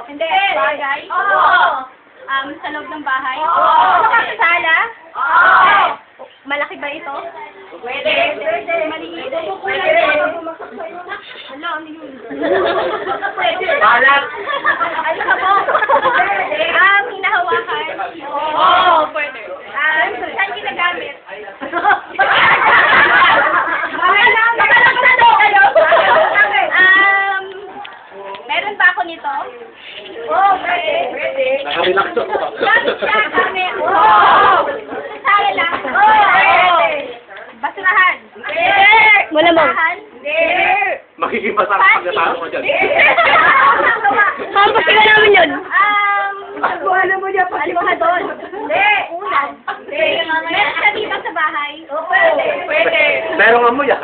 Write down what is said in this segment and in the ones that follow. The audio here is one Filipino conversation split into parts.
Hindi. Bagay? Oo. Sa loob ng bahay? Oo. Sa sala? Oo. Malaki ba ito? Pwede. Maliit? Pwede. Hello, ano yun? Pwede. Balat. Ano ka po? Hinahawakan? Oo, pwede. Saan ginagamit? Meron ba ako nito? Oo, pwede. Pwede. Nakarelax to. Gamit siya, gamit. Oo. Sala lang. Oo. Basurahan. Hindi. Malamang. Hindi. Magiging masarap pagkatalo ko dyan. Kampas ka namin yun. Ano mo niya pa? Almohadon. Hindi. Ulan. Hindi. Meron ka dito sa bahay? Oo, pwede. Pwede. Merong amoy ah.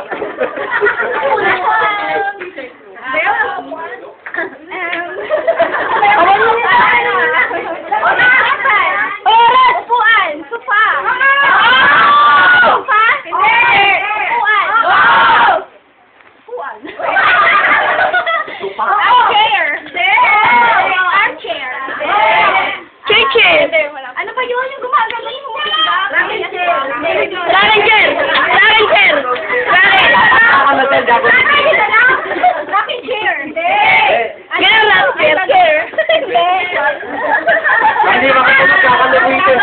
Upuan. Sofa. Sofa? Hindi. Upuan. Upuan. Sofa. Armchair. Hindi. Armchair. Chichi. Ano ba yun? Yung gumagano yung Rocking chair. Rocking chair. Rocking chair. Nakakamatel gago. Rocking chair. Hindi. Ganun lang. Chair. Hindi. Hindi makatulog, kakaluwitin.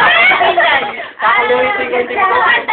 Kakaluwitin ka, hindi makatulog.